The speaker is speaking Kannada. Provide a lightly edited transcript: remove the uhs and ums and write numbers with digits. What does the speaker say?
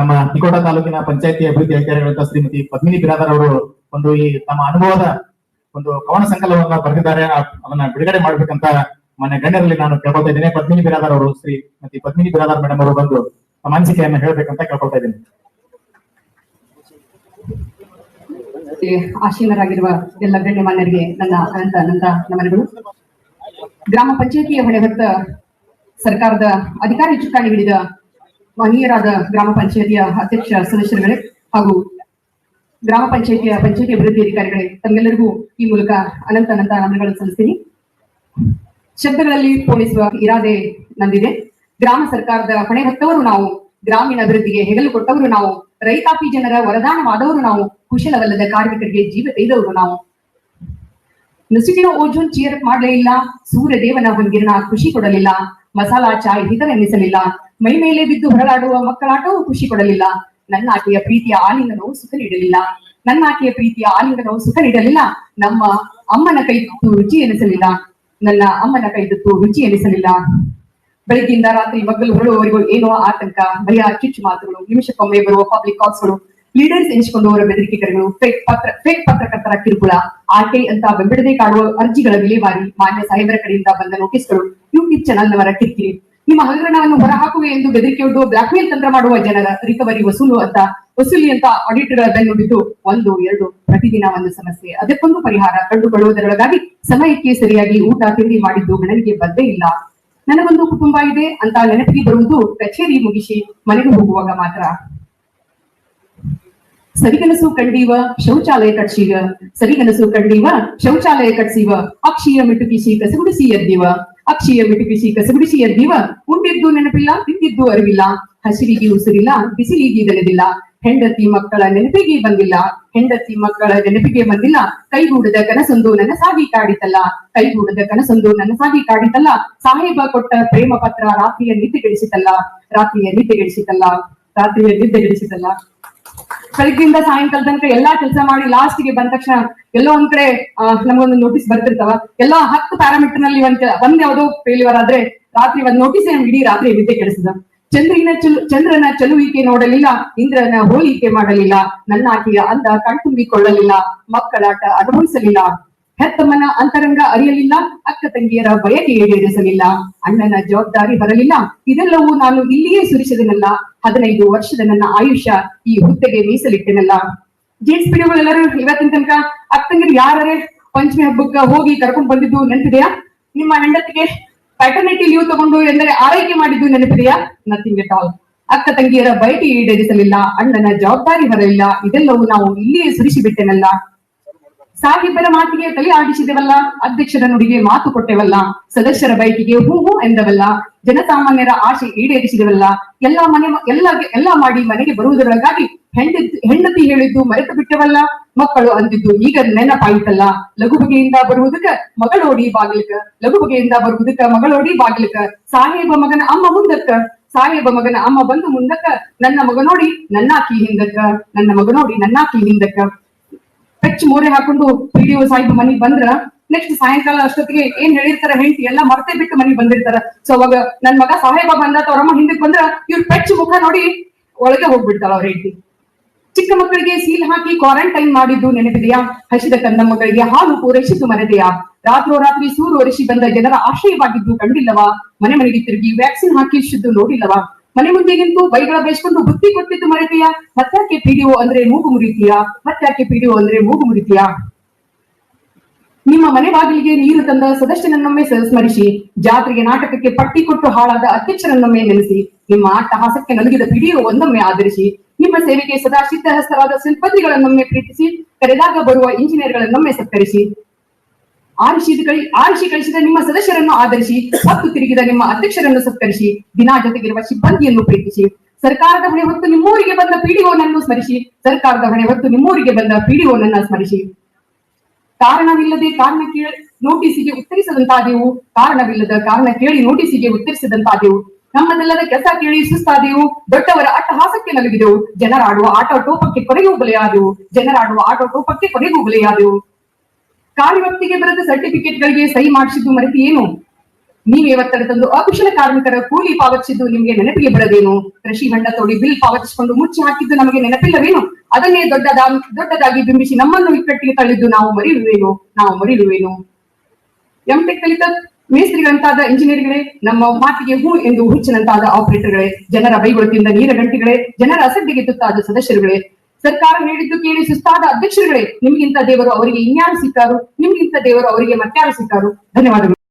ನಮ್ಮ ತಿಕೋಟ ತಾಲೂಕಿನ ಪಂಚಾಯತಿ ಅಭಿವೃದ್ಧಿ ಅಧಿಕಾರಿಗಳಂತ ಶ್ರೀಮತಿ ಪದ್ಮಿನಿ ಬಿರಾದರ್ ಅವರು ಒಂದು ಈ ತಮ್ಮ ಅನುಭವದ ಒಂದು ಕವನ ಸಂಕಲನವನ್ನು ಬರೆದಿದ್ದಾರೆ. ಅದನ್ನ ಬಿಡುಗಡೆ ಮಾಡ್ಬೇಕಂತ ಮನೆ ಗಣ್ಯರಲ್ಲಿ ನಾನು ಕೇಳ್ಕೊತಾ ಇದ್ದೇನೆ. ಪದ್ಮಿನಿ ಬಿರಾದರ್ ಅವರು, ಶ್ರೀಮತಿ ಪದ್ಮಿನಿ ಬಿರಾದರ್ ಮೇಡಮ್ ಅವರು ಬಂದು ತಮ್ಮ ಅನಿಸಿಕೆಯನ್ನು ಹೇಳ್ಬೇಕಂತ ಕೇಳ್ಕೊತಾ ಇದ್ದೇನೆ. ಆಶೀನರಾಗಿರುವ ಎಲ್ಲ ಗಣ್ಯಮಾನ್ಯರಿಗೆ ನನ್ನ ಅನಂತ ನಮನಗಳು. ಗ್ರಾಮ ಪಂಚಾಯತಿಯ ಹೊಣೆ ಹೊತ್ತ ಸರ್ಕಾರದ ಅಧಿಕಾರಿ ಚುಕ್ಕಾಣಿ ಹಿಡಿದ ಮಹನೀಯರಾದ ಗ್ರಾಮ ಪಂಚಾಯತಿಯ ಅಧ್ಯಕ್ಷ ಸದಸ್ಯರುಗಳೇ ಹಾಗೂ ಗ್ರಾಮ ಪಂಚಾಯತಿ ಅಭಿವೃದ್ಧಿ ಅಧಿಕಾರಿಗಳೇ, ತಮ್ಮೆಲ್ಲರಿಗೂ ಈ ಮೂಲಕ ಅನಂತ ನಮನಗಳನ್ನು ಸಲ್ಲಿಸ್ತೀನಿ. ಶಬ್ದಗಳಲ್ಲಿ ಪೋಣಿಸುವ ಇರಾದೆ ನಂದಿದೆ. ಗ್ರಾಮ ಸರ್ಕಾರದ ಹೊಣೆ ಹೊತ್ತವರು ನಾವು, ಗ್ರಾಮೀಣ ಅಭಿವೃದ್ಧಿಗೆ ಹೆಗಲು ಕೊಟ್ಟವರು ನಾವು, ರೈತಾಪಿ ಜನರ ವರದಾನವಾದವರು ನಾವು, ಕುಶಲವಲ್ಲದ ಕಾರ್ಮಿಕರಿಗೆ ಜೀವ ತೆಗೆದವರು ನಾವು. ನಸುಕಿನ ಓಜೋನ್ ಚೀರ್ ಮಾಡಲೇ ಇಲ್ಲ, ಸೂರ್ಯ ದೇವನ ಹೊಂಗಿರನ ಖುಷಿ ಕೊಡಲಿಲ್ಲ, ಮಸಾಲಾ ಚಾಯ್ ಹಿತವೆನ್ನಿಸಲಿಲ್ಲ, ಮೈ ಮೇಲೆ ಬಿದ್ದು ಹೊರಳಾಡುವ ಮಕ್ಕಳಾಟವೂ ಖುಷಿ ಕೊಡಲಿಲ್ಲ, ನನ್ನ ಆಕೆಯ ಪ್ರೀತಿಯ ಆಲಿಂಗನವು ಸುಖ ನೀಡಲಿಲ್ಲ, ನನ್ನ ಆಕೆಯ ಪ್ರೀತಿಯ ಆಲಿಂಗನವು ಸುಖ ನೀಡಲಿಲ್ಲ, ನಮ್ಮ ಅಮ್ಮನ ಕೈ ತುತ್ತು ರುಚಿ ಎನಿಸಲಿಲ್ಲ, ನನ್ನ ಅಮ್ಮನ ಕೈ ತುತ್ತು ರುಚಿ ಎನಿಸಲಿಲ್ಲ. ಬೆಳಗ್ಗಿಂದ ರಾತ್ರಿ ಮಗ್ಗಲು ಹೊರಡುವವರೆಗೂ ಏನೋ ಆತಂಕ, ಭಯ, ಕಿಚ್ಚು ಮಾತುಗಳು, ನಿಮಿಷಕ್ಕೊಮ್ಮೆ ಬರುವ ಪಬ್ಲಿಕ್ ಕಾಲ್ಸ್ಗಳು, ಲೀಡರ್ಸ್ ಎನಿಸಿಕೊಂಡವರ ಬೆದರಿಕೆ ಕರೆಗಳು, ಫೇಕ್ ಪತ್ರಕರ್ತರ ಕಿರುಕುಳ, ಆರ್ಟಿಐ ಅಂತ ಬೆಂಬಿಡದೆ ಕಾಡುವ ಅರ್ಜಿಗಳ ವಿಲೇವಾರಿ, ಮಾನ್ಯ ಸಾಹೇಬರ ಕಡೆಯಿಂದ ಬಂದ ನೋಟಿಸ್ಗಳು, ಯೂಟ್ಯೂಬ್ ಚಾನಲ್ನವರ ಕಿರಿಕಿರಿ, ನಿಮ್ಮ ಹಗರಣವನ್ನು ಹೊರಹಾಕುವೆ ಎಂದು ಬೆದರಿಕೆಯೊಡ್ಡು ಬ್ಲಾಕ್ ಮೇಲ್ ತಂತ್ರ ಮಾಡುವ ಜನರ ರಿಕವರಿ ವಸೂಲಿ ಅಂತ ಆಡಿಟರ್ಗಳ ಬೆನ್ನು ಬಿದ್ದು 1-2 ಪ್ರತಿದಿನ ಒಂದು ಸಮಸ್ಯೆ, ಅದಕ್ಕೊಂದು ಪರಿಹಾರ ಕಂಡುಕೊಳ್ಳುವುದರೊಳಗಾಗಿ ಸಮಯಕ್ಕೆ ಸರಿಯಾಗಿ ಊಟ ತಿಂಡಿ ಮಾಡಿದ್ದು ಗಣನೆಗೆ ಬಂದೇ ಇಲ್ಲ. ನನಗೊಂದು ಕುಟುಂಬ ಇದೆ ಅಂತ ನೆನಪಿಗೆ ಬರುವುದು ಕಚೇರಿ ಮುಗಿಸಿ ಮನೆಗೆ ಹೋಗುವಾಗ ಮಾತ್ರ. ಸರಿಗನಸು ಕಂಡೀವ ಶೌಚಾಲಯ ಕಟ್ಸೀವ, ಸರಿಗನಸು ಕಂಡೀವ ಶೌಚಾಲಯ ಕಟ್ಸೀವ, ಅಕ್ಷಿಯ ಮಿಟುಕಿಸಿ ಕಸಗುಡಿಸಿ ಎದ್ದೀವ, ಅಕ್ಷಿಯ ಮಿಟುಕಿಸಿ ಕಸಗುಡಿಸಿ ಎದ್ದೀವ, ಉಂಡಿದ್ದು ನೆನಪಿಲ್ಲ, ತಿಂದಿದ್ದು ಅರಿವಿಲ್ಲ, ಹಸಿರಿಗೆ ಉಸಿರಿಲ್ಲ, ಬಿಸಿಲಿಗೆ ದೆಳೆದಿಲ್ಲ, ಹೆಂಡತಿ ಮಕ್ಕಳ ನೆನಪಿಗೆ ಬಂದಿಲ್ಲ, ಹೆಂಡತಿ ಮಕ್ಕಳ ನೆನಪಿಗೆ ಬಂದಿಲ್ಲ, ಕೈಗೂಡದ ಕನಸೊಂದು ನನ್ನ ಸಾಗಿ ಕಾಡಿತಲ್ಲ, ಕೈಗೂಡದ ಕನಸೊಂದು ನನ್ನ ಸಾಗಿ ಕಾಡಿತಲ್ಲ, ಸಾಹೇಬ ಕೊಟ್ಟ ಪ್ರೇಮ ಪತ್ರ ರಾತ್ರಿಯ ನಿದ್ದೆಗೆಡಿಸಿತಲ್ಲ, ರಾತ್ರಿಯ ನಿದ್ದೆಗೆಡಿಸಿತಲ್ಲ, ರಾತ್ರಿಯ ನಿದ್ದೆಗೆಡಿಸಿತಲ್ಲ. ಬೆಳಗ್ಗಿಂದ ಸಾಯಂಕಾಲ ತನಕ ಎಲ್ಲಾ ಕೆಲಸ ಮಾಡಿ ಲಾಸ್ಟ್ ಗೆ ಬಂದ ತಕ್ಷಣ ಎಲ್ಲೋ ಒಂದ್ ಕಡೆ ನಮಗೊಂದು ನೋಟಿಸ್ ಬರ್ತಿರ್ತಾವ. ಎಲ್ಲೋ 10 ಪ್ಯಾರಾಮೀಟರ್ ನಲ್ಲಿ ಒಂದ್ ಯಾವ್ದೋ ಫೇಲ್ಯೂರ್ ಆದ್ರೆ ರಾತ್ರಿ ಒಂದ್ ನೋಟಿಸ್ ಇಡೀ ರಾತ್ರಿ ನಿದ್ದೆ ಕೆಡಿಸಿದ. ಚಂದ್ರನ ಚಲುವಿಕೆ ನೋಡಲಿಲ್ಲ, ಇಂದ್ರನ ಹೋಲಿಕೆ ಮಾಡಲಿಲ್ಲ, ನನ್ನ ಆಕೆಯ ಅಂದ ಕಣ್ತುಂಬಿಕೊಳ್ಳಲಿಲ್ಲ, ಮಕ್ಕಳಾಟ ಅನುಭವಿಸಲಿಲ್ಲ, ಹೆತ್ತಮ್ಮನ ಅಂತರಂಗ ಅರಿಯಲಿಲ್ಲ, ಅಕ್ಕ ತಂಗಿಯರ ಬಯಕೆ ಈಡೇರಿಸಲಿಲ್ಲ, ಅಣ್ಣನ ಜವಾಬ್ದಾರಿ ಬರಲಿಲ್ಲ, ಇದೆಲ್ಲವೂ ನಾನು ಇಲ್ಲಿಯೇ ಸುರಿಸಿದನಲ್ಲ, 15 ವರ್ಷದ ನನ್ನ ಆಯುಷ್ಯ ಈ ಹುದ್ದೆಗೆ ಮೀಸಲಿಟ್ಟೆನಲ್ಲ. ಜೇಂಟ್ಸ್ ಪಿಡಿಗಳೆಲ್ಲರೂ ಇವತ್ತಿನ ತನಕ ಅಕ್ಕಂಗಿರು ಯಾರೇ ಪಂಚಮಿ ಹಬ್ಬಕ್ಕ ಹೋಗಿ ಕರ್ಕೊಂಡ್ ಬಂದಿದ್ದು ನೆನಪಿದೆಯಾ? ನಿಮ್ಮ ಹೆಂಡತಿಗೆ ಪ್ಯಾಟರ್ನಿಟಿ ಲೀವ್ ತಗೊಂಡು ಎಂದರೆ ಆರೈಕೆ ಮಾಡಿದ್ದು ನೆನಪಿದೆಯಾ? Nothing at all. ಅಕ್ಕ ತಂಗಿಯರ ಬಯಕೆ ಈಡೇರಿಸಲಿಲ್ಲ, ಅಣ್ಣನ ಜವಾಬ್ದಾರಿ ಬರಲಿಲ್ಲ, ಇದೆಲ್ಲವೂ ನಾವು ಇಲ್ಲಿಯೇ ಸುರಿಸಿ ಬಿಟ್ಟೆನಲ್ಲ. ಸಾಹೇಬರ ಮಾತಿಗೆ ತಲೆ ಆಡಿಸಿದೆವಲ್ಲ, ಅಧ್ಯಕ್ಷರ ನುಡಿಗೆ ಮಾತು ಕೊಟ್ಟೆವಲ್ಲ, ಸದಸ್ಯರ ಬಯಕೆಗೆ ಹೂ ಎಂದವಲ್ಲ, ಜನಸಾಮಾನ್ಯರ ಆಶೆ ಈಡೇರಿಸಿದವಲ್ಲ, ಎಲ್ಲ ಮಾಡಿ ಮನೆಗೆ ಬರುವುದರೊಳಗಾಗಿ ಹೆಂಡತಿ ಹೇಳಿದ್ದು ಮರೆತು ಬಿಟ್ಟವಲ್ಲ, ಮಕ್ಕಳು ಅಂದಿದ್ದು ಈಗ ನೆನಪಾಯಿತಲ್ಲ, ಲಘು ಬಗೆಯಿಂದ ಬರುವುದಕ್ಕ ಮಗಳೋಡಿ ಬಾಗಿಲಕ, ಲಘು ಬಗೆಯಿಂದ ಬರುವುದಕ್ಕ ಮಗಳೋಡಿ ಬಾಗಿಲಕ, ಸಾಹೇಬ ಮಗನ ಅಮ್ಮ ಮುಂದಕ್ಕ, ಸಾಹೇಬ ಮಗನ ಅಮ್ಮ ಬಂದು ಮುಂದಕ್ಕ, ನನ್ನ ಮಗ ನೋಡಿ ನನ್ನಾಕಿ ಹಿಂದಕ್ಕ, ನನ್ನ ಮಗ ನೋಡಿ ನನ್ನಾಕಿ ಹಿಂದಕ್ಕ. ಪೆಚ್ಚು ಮೋರೆ ಹಾಕೊಂಡು ಪಿಡಿಒ ಸಾಹೇಬ್ ಮನೆಗ್ ಬಂದ್ರ ನೆಕ್ಸ್ಟ್ ಸಾಯಂಕಾಲ ಅಷ್ಟೊತ್ತಿಗೆ ಏನ್ ಹೇಳಿರ್ತಾರ ಹೆಂಡತಿ ಎಲ್ಲ ಮರ್ತೇ ಬಿಟ್ಟು ಮನೆಗ್ ಬಂದಿರ್ತಾರ. ಸೊ ಅವಾಗ ನನ್ ಮಗ ಸಾಹೇಬ ಬಂದಾತ ಅವ್ರಮ್ಮ ಹಿಂದಕ್ ಬಂದ್ರ ಇವ್ರ ಪೆಚ್ಚು ಮುಖ ನೋಡಿ ಒಳಗೆ ಹೋಗ್ಬಿಡ್ತಾಳ ಅವ್ರ ಹೆಂಡತಿ. ಚಿಕ್ಕ ಮಕ್ಕಳಿಗೆ ಸೀಲ್ ಹಾಕಿ ಕ್ವಾರಂಟೈನ್ ಮಾಡಿದ್ದು ನೆನಪಿದೆಯಾ? ಹಸಿದ ಕಂದ ಮಕ್ಕಳಿಗೆ ಹಾಲು ಪೂರೈಸಿದ್ದು ಮರೆದೆಯಾ? ರಾತ್ರೋರಾತ್ರಿ ಸೂರು ಒರೆಸಿ ಬಂದ ಜನರ ಆಶ್ರಯವಾಗಿದ್ದು ಕಂಡಿಲ್ಲವಾ? ಮನೆ ಮನೆಗೆ ತಿರುಗಿ ವ್ಯಾಕ್ಸಿನ್ ಹಾಕಿಸಿದ್ದು ನೋಡಿಲ್ಲವಾ? ಮನೆ ಮುಂದೆ ನಿಂತು ಬೈಗಳ ಬೇಯಿಸ್ಕೊಂಡು ಬುದ್ಧಿ ಕೊಟ್ಟಿದ್ದು ಮರೆತೀಯಾ? ಮತ್ತಾಕೆ ಪಿಡಿಒ ಅಂದ್ರೆ ಮೂಗು ಮುರಿತೀಯಾ? ಮತ್ತಾಕೆ ಪಿಡಿಒ ಅಂದ್ರೆ ಮೂಗು ಮುರಿತೀಯಾ? ನಿಮ್ಮ ಮನೆ ಬಾಗಿಲಿಗೆ ನೀರು ತಂದ ಸದಸ್ಯನನ್ನೊಮ್ಮೆ ಸ್ಮರಿಸಿ, ಜಾತ್ರೆಗೆ ನಾಟಕಕ್ಕೆ ಪಟ್ಟಿ ಕೊಟ್ಟು ಹಾಳಾದ ಅಧ್ಯಕ್ಷರನ್ನೊಮ್ಮೆ ನೆನೆಸಿ, ನಿಮ್ಮ ಅಟ್ಟಹಾಸಕ್ಕೆ ನಲುಗಿದ ಪಿಡಿಒ ಒಂದೊಮ್ಮೆ ಆಧರಿಸಿ, ನಿಮ್ಮ ಸೇವೆಗೆ ಸದಾ ಸಿದ್ಧಹಸ್ತರಾದ ಸಿಬ್ಬಂದಿಗಳನ್ನೊಮ್ಮೆ ಪ್ರೀತಿಸಿ, ಕರೆದಾಗ ಬರುವ ಇಂಜಿನಿಯರ್ಗಳನ್ನೊಮ್ಮೆ ಸತ್ಕರಿಸಿ, ಆರಿಸಿ ಕಳಿಸಿದ ನಿಮ್ಮ ಸದಸ್ಯರನ್ನು ಆಧರಿಸಿ, ಹೊತ್ತು ತಿರುಗಿದ ನಿಮ್ಮ ಅಧ್ಯಕ್ಷರನ್ನು ಸತ್ಕರಿಸಿ, ದಿನಾ ಜೊತೆಗಿರುವ ಸಿಬ್ಬಂದಿಯನ್ನು ಪ್ರೀತಿಸಿ, ಸರ್ಕಾರದ ಹೊಣೆ ಹೊತ್ತು ನಿಮ್ಮೂರಿಗೆ ಬಂದ ಪಿಡಿಒನನ್ನು ಸ್ಮರಿಸಿ, ಸರ್ಕಾರದ ಹೊಣೆ ಹೊತ್ತು ನಿಮ್ಮೂರಿಗೆ ಬಂದ ಪಿಡಿಒನನ್ನ ಸ್ಮರಿಸಿ. ಕಾರಣವಿಲ್ಲದೆ ಕಾರಣ ಕೇಳಿ ನೋಟಿಸಿಗೆ ಉತ್ತರಿಸದಂತಾದೆವು, ಕಾರಣವಿಲ್ಲದ ಕಾರಣ ಕೇಳಿ ನೋಟಿಸಿಗೆ ಉತ್ತರಿಸದಂತಾದೆವು, ನಮ್ಮದೆಲ್ಲದ ಕೆಲಸ ಕೇಳಿ ಸುಸ್ತಾದೆವು, ದೊಡ್ಡವರ ಅಟ್ಟಹಾಸಕ್ಕೆ ನಲುಗಿದೆವು, ಜನರಾಡುವ ಆಟೋಟೋಪಕ್ಕೆ ಕೊನೆಗೂ ಬಲೆಯಾದೆವು, ಜನರಾಡುವ ಆಟೋಟೋಪಕ್ಕೆ ಕೊನೆಗೂ ಬಲೆಯಾದೆವು. ಕಾರ್ಯವಪ್ತಿಗೆ ಬರೆದ ಸರ್ಟಿಫಿಕೇಟ್ ಗಳಿಗೆ ಸಹಿ ಮಾಡಿಸಿದ್ದು ಮರೆತಿ ಏನು? ನೀವೇ ಒತ್ತಡ ತಂದು ಅಕುಶಲ ಕಾರ್ಮಿಕರ ಕೂಲಿ ಪಾವತಿಸಿದ್ದು ನಿಮಗೆ ನೆನಪಿಗೆ ಬರದೇನು? ಕೃಷಿ ಹೊಂಡ ತೋಡಿ ಬಿಲ್ ಪಾವತಿಸಿಕೊಂಡು ಮುಚ್ಚಿ ಹಾಕಿದ್ದು ನಮಗೆ ನೆನಪಿಲ್ಲವೇನು? ಅದನ್ನೇ ದೊಡ್ಡದಾಗಿ ಬಿಂಬಿಸಿ ನಮ್ಮನ್ನು ಇಕ್ಕಟ್ಟಿಗೆ ತಳ್ಳಿದ್ದು ನಾವು ಮರಿರುವೇನು? ಎಂಟೆಕ್ ಕಲಿತ ಮೇಸ್ತ್ರಿಗಳಂತಾದ ಇಂಜಿನಿಯರ್ಗಳೇ, ನಮ್ಮ ಮಾತಿಗೆ ಹೂ ಎಂದು ಹುಚ್ಚಿನಂತಾದ ಆಪರೇಟರ್ಗಳೇ, ಜನರ ಬೈಗುಳತಿಯಿಂದ ನೀರ ಗಂಟೆಗಳೇ, ಜನರ ಅಸಡ್ಡೆಗೆ ತುತ್ತಾದ ಸದಸ್ಯರುಗಳೇ, ಸರ್ಕಾರ ನೀಡಿದ್ದು ಕೇಳಿ ಸುಸ್ತಾದ ಅಧ್ಯಕ್ಷರುಗಳೇ, ನಿಮ್ಗಿಂತ ದೇವರು ಅವರಿಗೆ ಇನ್ಯಾರು ಸಿಕ್ಕಾರು? ನಿಮ್ಗಿಂತ ದೇವರು ಅವರಿಗೆ ಮತ್ಯಾರು ಸಿಕ್ಕಾರು? ಧನ್ಯವಾದಗಳು.